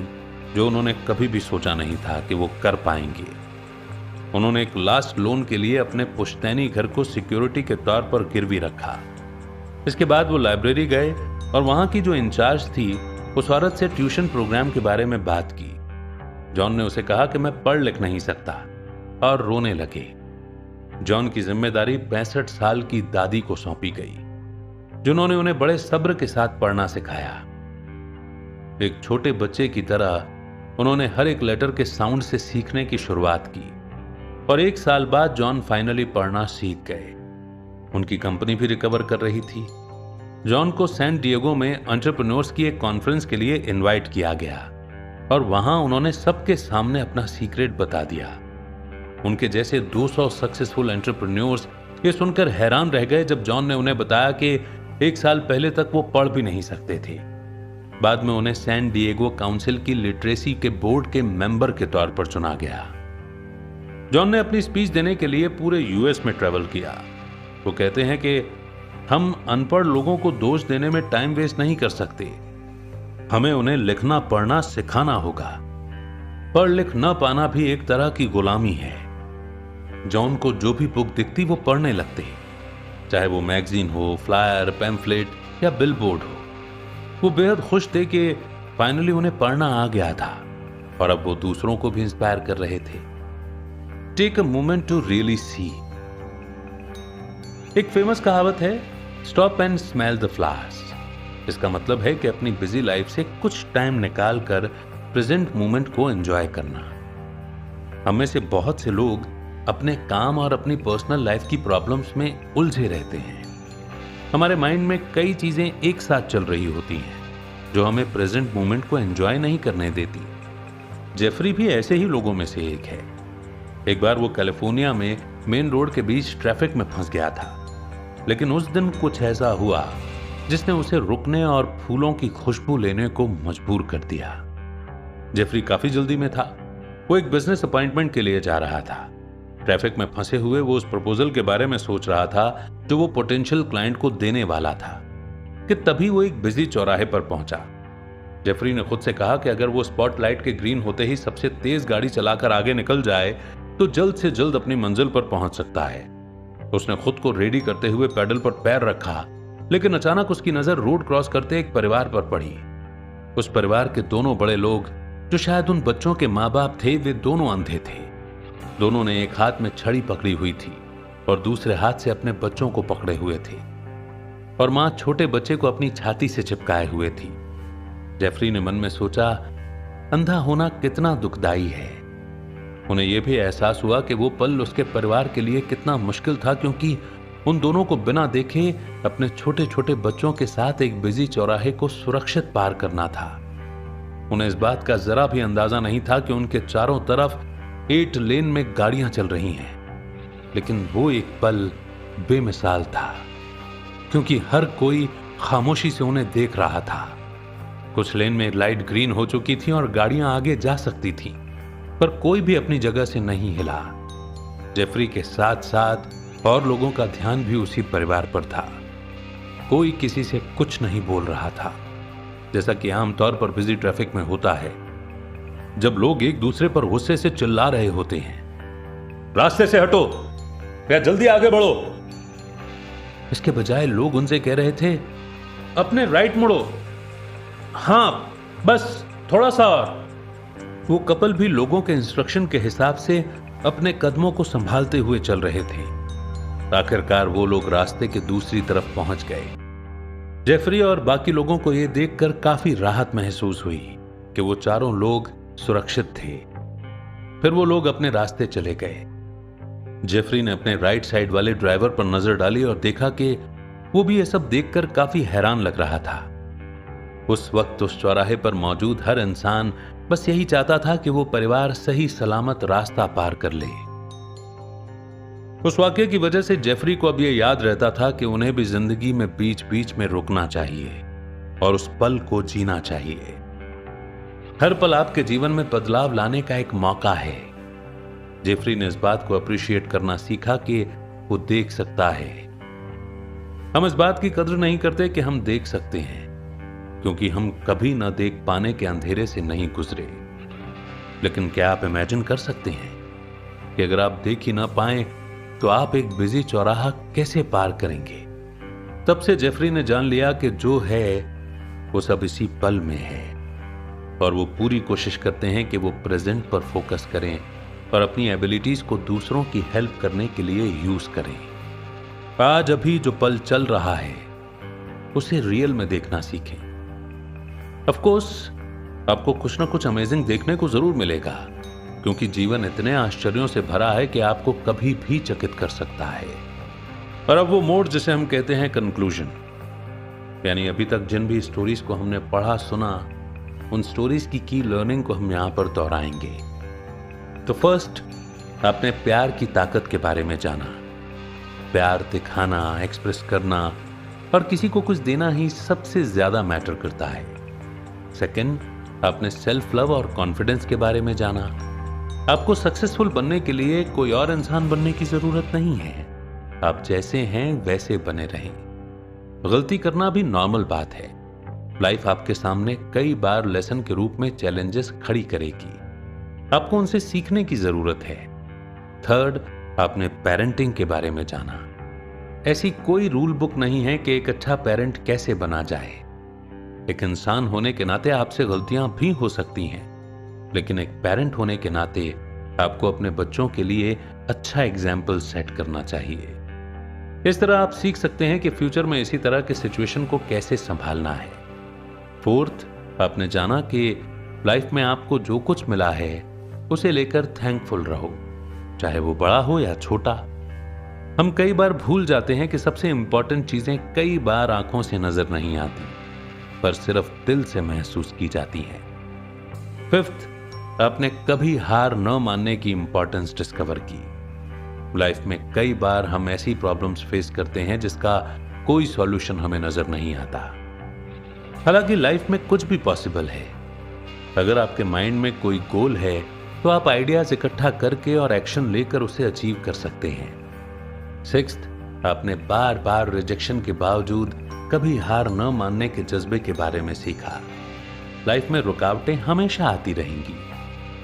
Speaker 1: जो उन्होंने कभी भी सोचा नहीं था कि वो कर पाएंगे। उन्होंने एक लास्ट लोन के लिए अपने पुश्तैनी घर को सिक्योरिटी के तौर पर गिरवी रखा। इसके बाद वो लाइब्रेरी गए और वहां की जो इंचार्ज थी उस औरत से ट्यूशन प्रोग्राम के बारे में बात की। जॉन ने उसे कहा कि मैं पढ़ लिख नहीं सकता और रोने लगे। जॉन की जिम्मेदारी 65 साल की दादी को सौंपी गई, जिन्होंने उन्हें बड़े सब्र के साथ पढ़ना सिखाया। एक छोटे बच्चे की तरह उन्होंने हर एक लेटर के साउंड से सीखने की शुरुआत की और 1 साल बाद जॉन फाइनली पढ़ना सीख गए। उनकी कंपनी भी रिकवर कर रही थी। जॉन को सैन डिएगो में एंटरप्रेन्योर्स की एक कॉन्फ्रेंस के लिए इनवाइट किया गया और वहां उन्होंने सबके सामने अपना सीक्रेट बता दिया। उनके जैसे 200 सक्सेसफुल एंटरप्रेन्योर्स ये सुनकर हैरान रह गए जब जॉन ने उन्हें बताया कि 1 साल पहले तक वो पढ़ भी नहीं सकते थे। बाद में उन्हें सैन डिएगो काउंसिल की लिटरेसी के बोर्ड के मेंबर के तौर पर चुना गया। जॉन ने अपनी स्पीच देने के लिए पूरे यूएस में ट्रेवल किया। वो कहते हैं कि हम अनपढ़ लोगों को दोष देने में टाइम वेस्ट नहीं कर सकते, हमें उन्हें लिखना पढ़ना सिखाना होगा। पढ़ लिख न पाना भी एक तरह की गुलामी है। जॉन को जो भी बुक दिखती वो पढ़ने लगते, चाहे वो मैगजीन हो, फ्लायर, पैम्फलेट या बिलबोर्ड हो। वो बेहद खुश थे कि फाइनली उन्हें पढ़ना आ गया था और अब वो दूसरों को भी इंस्पायर कर रहे थे। Take a moment to really see. एक फेमस कहावत है, stop and smell the flowers. इसका मतलब है कि अपनी बिजी लाइफ से कुछ टाइम निकाल कर प्रेजेंट मोमेंट को एंजॉय करना। हमें से बहुत से लोग अपने काम और अपनी पर्सनल लाइफ की प्रॉब्लम्स में उलझे रहते हैं। हमारे माइंड में कई चीजें एक साथ चल रही होती हैं जो हमें प्रेजेंट मोमेंट को एंजॉय नहीं करने देती। जेफरी भी ऐसे ही लोगों में से एक है। एक बार वो कैलिफोर्निया में मेन रोड के बीच ट्रैफिक में फंस गया था, लेकिन उस दिन कुछ ऐसा हुआ जिसने उसे रुकने और फूलों की खुशबू लेने को मजबूर कर दिया। जेफरी काफी जल्दी में था। वो एक बिजनेस अपॉइंटमेंट के लिए जा रहा था। ट्रैफिक में फंसे हुए वो उस प्रपोजल के बारे में सोच रहा था जो वो पोटेंशियल क्लाइंट को देने वाला था कि तभी वो एक बिजी चौराहे पर पहुंचा। जेफरी ने खुद से कहा कि अगर वो स्पॉटलाइट के ग्रीन होते ही सबसे तेज गाड़ी चलाकर आगे निकल जाए तो जल्द से जल्द अपनी मंजिल पर पहुंच सकता है। उसने खुद को रेडी करते हुए पैडल पर पैर रखा, लेकिन अचानक उसकी नजर रोड क्रॉस करते एक परिवार पर पड़ी। उस परिवार के दोनों बड़े लोग जो शायद उन बच्चों के माँ बाप थे, वे दोनों अंधे थे। दोनों ने एक हाथ में छड़ी पकड़ी हुई थी और दूसरे हाथ से अपने बच्चों को पकड़े हुए थे और मां छोटे बच्चे को अपनी छाती से चिपकाए हुए थी। जेफरी ने मन में सोचा, अंधा होना कितना दुखदाई है। उन्हें यह भी एहसास हुआ कि वो पल उसके परिवार के लिए कितना मुश्किल था, क्योंकि उन दोनों को बिना देखे अपने छोटे छोटे बच्चों के साथ एक बिजी चौराहे को सुरक्षित पार करना था। उन्हें इस बात का जरा भी अंदाजा नहीं था कि उनके चारों तरफ 8 लेन में गाड़ियां चल रही हैं, लेकिन वो एक पल बेमिसाल था क्योंकि हर कोई खामोशी से उन्हें देख रहा था। कुछ लेन में लाइट ग्रीन हो चुकी थी और गाड़ियां आगे जा सकती थी, पर कोई भी अपनी जगह से नहीं हिला। जेफरी के साथ साथ और लोगों का ध्यान भी उसी परिवार पर था। कोई किसी से कुछ नहीं बोल रहा था, जैसा कि आमतौर पर बिजी ट्रैफिक में होता है जब लोग एक दूसरे पर गुस्से से चिल्ला रहे होते हैं, रास्ते से हटो या जल्दी आगे बढ़ो। इसके बजाय लोग उनसे कह रहे थे, अपने राइट मुड़ो, हां बस थोड़ा सा और। वो कपल भी लोगों के इंस्ट्रक्शन के हिसाब से अपने कदमों को संभालते हुए चल रहे थे। आखिरकार वो लोग रास्ते के दूसरी तरफ पहुंच गए। जेफरी और बाकी लोगों को यह देखकर काफी राहत महसूस हुई कि वो चारों लोग सुरक्षित थे। फिर वो लोग अपने रास्ते चले गए। जेफरी ने अपने राइट साइड वाले ड्राइवर पर नजर डाली और देखा कि वो भी यह सब देखकर काफी हैरान लग रहा था। उस वक्त उस चौराहे पर मौजूद हर इंसान बस यही चाहता था कि वो परिवार सही सलामत रास्ता पार कर ले। उस वाकये की वजह से जेफरी को अब यह याद रहता था कि उन्हें भी जिंदगी में बीच बीच में रुकना चाहिए और उस पल को जीना चाहिए। हर पल आपके जीवन में बदलाव लाने का एक मौका है। जेफरी ने इस बात को अप्रिशिएट करना सीखा कि वो देख सकता है। हम इस बात की कद्र नहीं करते कि हम देख सकते हैं, क्योंकि हम कभी न देख पाने के अंधेरे से नहीं गुजरे। लेकिन क्या आप इमेजिन कर सकते हैं कि अगर आप देख ही ना पाए तो आप एक बिजी चौराहा कैसे पार करेंगे? तब से जेफरी ने जान लिया कि जो है वो सब इसी पल में है, और वो पूरी कोशिश करते हैं कि वो प्रेजेंट पर फोकस करें और अपनी एबिलिटीज को दूसरों की हेल्प करने के लिए यूज करें। आज अभी जो पल चल रहा है उसे रियल में देखना सीखें। ऑफ कोर्स आपको कुछ ना कुछ अमेजिंग देखने को जरूर मिलेगा, क्योंकि जीवन इतने आश्चर्यों से भरा है कि आपको कभी भी चकित कर सकता है। और अब वो मोड जिसे हम कहते हैं कंक्लूजन, यानी अभी तक जिन भी स्टोरीज को हमने पढ़ा सुना, उन स्टोरीज की लर्निंग को हम यहां पर दोहराएंगे। तो फर्स्ट, आपने प्यार की ताकत के बारे में जाना। प्यार दिखाना, एक्सप्रेस करना और किसी को कुछ देना ही सबसे ज्यादा मैटर करता है। सेकंड, आपने सेल्फ लव और कॉन्फिडेंस के बारे में जाना। आपको सक्सेसफुल बनने के लिए कोई और इंसान बनने की जरूरत नहीं है। आप जैसे हैं वैसे बने रहें। गलती करना भी नॉर्मल बात है। लाइफ आपके सामने कई बार लेसन के रूप में चैलेंजेस खड़ी करेगी। आपको उनसे सीखने की जरूरत है। थर्ड, आपने पेरेंटिंग के बारे में जाना। ऐसी कोई रूल बुक नहीं है कि एक अच्छा पेरेंट कैसे बना जाए। एक इंसान होने के नाते आपसे गलतियां भी हो सकती हैं, लेकिन एक पेरेंट होने के नाते आपको अपने बच्चों के लिए अच्छा एग्जाम्पल सेट करना चाहिए। इस तरह आप सीख सकते हैं कि फ्यूचर में इसी तरह के सिचुएशन को कैसे संभालना है। फोर्थ, आपने जाना कि लाइफ में आपको जो कुछ मिला है उसे लेकर थैंकफुल रहो, चाहे वो बड़ा हो या छोटा। हम कई बार भूल जाते हैं कि सबसे इंपॉर्टेंट चीजें कई बार आंखों से नजर नहीं आती, पर सिर्फ दिल से महसूस की जाती हैं। फिफ्थ, आपने कभी हार न मानने की इंपॉर्टेंस डिस्कवर की। लाइफ में कई बार हम ऐसी प्रॉब्लम्स फेस करते हैं जिसका कोई सॉल्यूशन हमें नजर नहीं आता। हालांकि लाइफ में कुछ भी पॉसिबल है। अगर आपके माइंड में कोई गोल है तो आप आइडियाज इकट्ठा करके और एक्शन लेकर उसे अचीव कर सकते हैं। सिक्स्थ, आपने बार बार रिजेक्शन के बावजूद कभी हार न मानने के जज्बे के बारे में सीखा। लाइफ में रुकावटें हमेशा आती रहेंगी,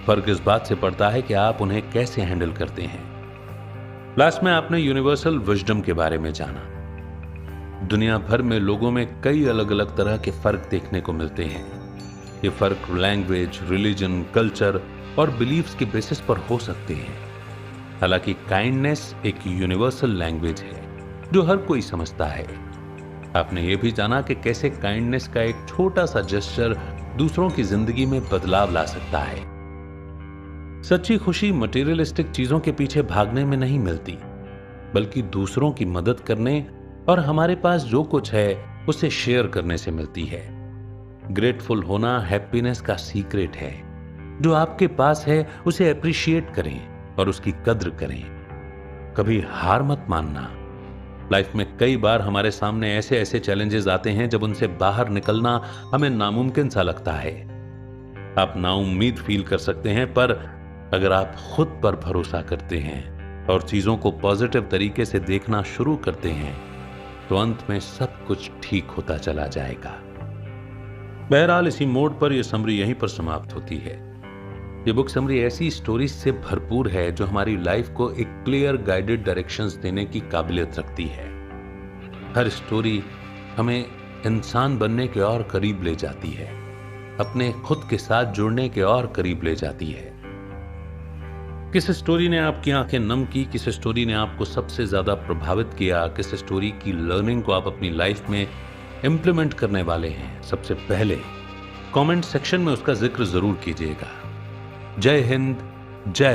Speaker 1: फर्क इस बात से पड़ता है कि आप उन्हें कैसे हैंडल करते हैं। लास्ट में आपने यूनिवर्सल विजडम के बारे में जाना। दुनिया भर में लोगों में कई अलग अलग तरह के फर्क देखने को मिलते हैं। ये फर्क लैंग्वेज, रिलीजन, कल्चर और बिलीव्स के बेसिस पर हो सकते हैं। हालांकि काइंडनेस एक यूनिवर्सल लैंग्वेज है जो हर कोई समझता है। आपने ये भी जाना कि कैसे काइंडनेस का एक छोटा सा जेस्चर दूसरों की जिंदगी में बदलाव ला सकता है। सच्ची खुशी मटेरियलिस्टिक चीजों के पीछे भागने में नहीं मिलती, बल्कि दूसरों की मदद करने और हमारे पास जो कुछ है उसे शेयर करने से मिलती है। ग्रेटफुल होना हैप्पीनेस का सीक्रेट है। जो आपके पास है उसे अप्रिशिएट करें और उसकी कद्र करें। कभी हार मत मानना। लाइफ में कई बार हमारे सामने ऐसे ऐसे चैलेंजेस आते हैं जब उनसे बाहर निकलना हमें नामुमकिन सा लगता है। आप नाउम्मीद फील कर सकते हैं, पर अगर आप खुद पर भरोसा करते हैं और चीजों को पॉजिटिव तरीके से देखना शुरू करते हैं तो अंत में सब कुछ ठीक होता चला जाएगा। बहरहाल इसी मोड पर यह समरी यहीं पर समाप्त होती है। ये बुक समरी ऐसी स्टोरीज से भरपूर है जो हमारी लाइफ को एक क्लियर गाइडेड डायरेक्शंस देने की काबिलियत रखती है। हर स्टोरी हमें इंसान बनने के और करीब ले जाती है, अपने खुद के साथ जुड़ने के और करीब ले जाती है। किस स्टोरी ने आपकी आंखें नम की, किस स्टोरी ने आपको सबसे ज्यादा प्रभावित किया, किस स्टोरी की लर्निंग को आप अपनी लाइफ में इंप्लीमेंट करने वाले हैं, सबसे पहले कमेंट सेक्शन में उसका जिक्र जरूर कीजिएगा। जय हिंद, जय